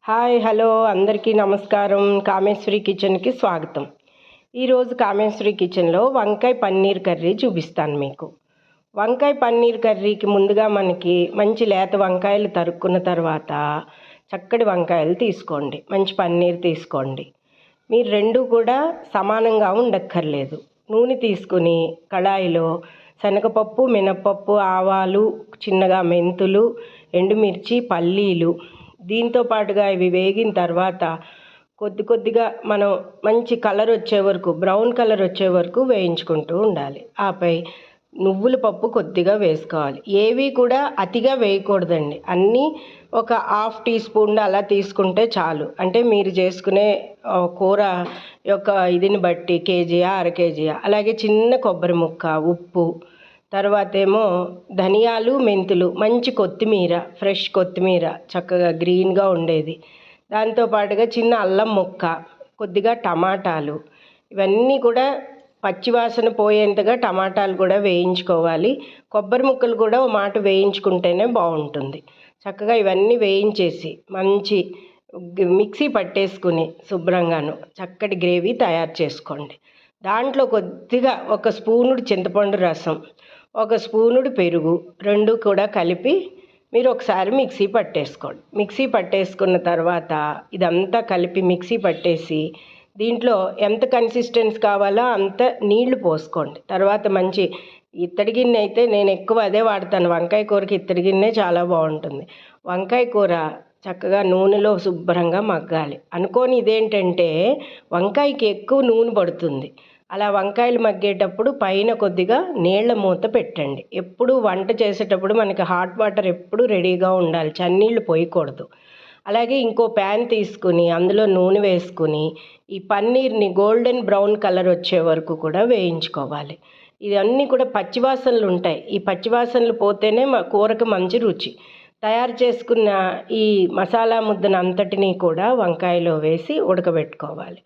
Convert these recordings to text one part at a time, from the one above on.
Hi hello అందరికీ నమస్కారం. కామేశ్వరి కిచెన్కి స్వాగతం. ఈరోజు కామేశ్వరి కిచెన్లో వంకాయ పన్నీర్ కర్రీ చూపిస్తాను మీకు. వంకాయ పన్నీర్ కర్రీకి ముందుగా మనకి మంచి లేత వంకాయలు తరుక్కున్న తర్వాత చక్కటి వంకాయలు తీసుకోండి, మంచి పన్నీర్ తీసుకోండి. మీరు రెండు కూడా సమానంగా ఉండక్కర్లేదు. నూనె తీసుకుని కళాయిలో శనగపప్పు, మినప్పప్పు, ఆవాలు, చిన్నగా మెంతులు, ఎండుమిర్చి, పల్లీలు, దీంతో పాటుగా ఇవి వేగిన తర్వాత కొద్దిగా మనం మంచి కలర్ వచ్చే వరకు, బ్రౌన్ కలర్ వచ్చే వరకు వేయించుకుంటూ ఉండాలి. ఆపై నువ్వుల పప్పు కొద్దిగా వేసుకోవాలి. ఏవి కూడా అతిగా వేయకూడదండి. అన్నీ ఒక హాఫ్ టీ స్పూన్ అలా తీసుకుంటే చాలు. అంటే మీరు చేసుకునే కూర యొక్క ఇదిని బట్టి కేజీయా అర కేజీయా. అలాగే చిన్న కొబ్బరి ముక్క, ఉప్పు, తర్వాత ఏమో ధనియాలు, మెంతులు, మంచి కొత్తిమీర, ఫ్రెష్ కొత్తిమీర చక్కగా గ్రీన్గా ఉండేది, దాంతోపాటుగా చిన్న అల్లం ముక్క, కొద్దిగా టమాటాలు, ఇవన్నీ కూడా పచ్చివాసన పోయేంతగా టమాటాలు కూడా వేయించుకోవాలి. కొబ్బరి ముక్కలు కూడా ఓ మాట వేయించుకుంటేనే బాగుంటుంది. చక్కగా ఇవన్నీ వేయించేసి మంచి మిక్సీ పట్టేసుకుని శుభ్రంగాను చక్కటి గ్రేవీ తయారు చేసుకోండి. దాంట్లో కొద్దిగా ఒక స్పూనుడు చింతపండు రసం, ఒక స్పూనుడు పెరుగు, రెండు కూడా కలిపి మీరు ఒకసారి మిక్సీ పట్టేసుకోండి. మిక్సీ పట్టేసుకున్న తర్వాత ఇదంతా కలిపి మిక్సీ పట్టేసి దీంట్లో ఎంత కన్సిస్టెన్స్ కావాలో అంత నీళ్లు పోసుకోండి. తర్వాత మంచి ఇత్తడి గిన్నె అయితే నేను ఎక్కువ అదే వాడతాను. వంకాయ కూరకి ఇత్తడి గిన్నె చాలా బాగుంటుంది. వంకాయ కూర చక్కగా నూనెలో శుభ్రంగా మగ్గాలి. అనుకోని ఇదేంటంటే వంకాయకి ఎక్కువ నూనె పడుతుంది. అలా వంకాయలు మగ్గేటప్పుడు పైన కొద్దిగా నీళ్ల మూత పెట్టండి. ఎప్పుడు వంట చేసేటప్పుడు మనకి హాట్ వాటర్ ఎప్పుడు రెడీగా ఉండాలి, చన్నీళ్ళు పోయకూడదు. అలాగే ఇంకో ప్యాన్ తీసుకుని అందులో నూనె వేసుకుని ఈ పన్నీర్ని గోల్డెన్ బ్రౌన్ కలర్ వచ్చే వరకు కూడా వేయించుకోవాలి. ఇవన్నీ కూడా పచ్చివాసనలు ఉంటాయి. ఈ పచ్చివాసనలు పోతేనే మా కూరకు మంచి రుచి. తయారు చేసుకున్న ఈ మసాలా ముద్దను అంతటినీ కూడా వంకాయలో వేసి ఉడకబెట్టుకోవాలి.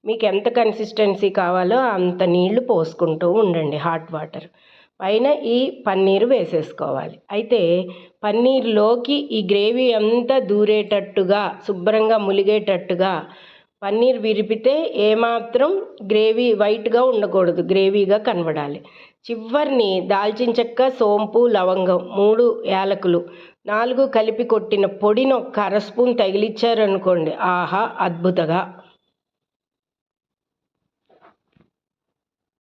మీకు ఎంత కన్సిస్టెన్సీ కావాలో అంత నీళ్లు పోసుకుంటూ ఉండండి, హాట్ వాటర్. పైన ఈ పన్నీరు వేసేసుకోవాలి. అయితే పన్నీర్లోకి ఈ గ్రేవీ అంతా దూరేటట్టుగా, శుభ్రంగా ములిగేటట్టుగా పన్నీర్ విరిపితే ఏమాత్రం గ్రేవీ వైట్గా ఉండకూడదు, గ్రేవీగా కనబడాలి. చివరిని దాల్చిన చెక్క, సోంపు, లవంగం, 3 యాలకులు, 4 కలిపి కొట్టిన పొడిని ఒక అర స్పూన్ తగిలిచ్చారనుకోండి, ఆహా అద్భుతంగా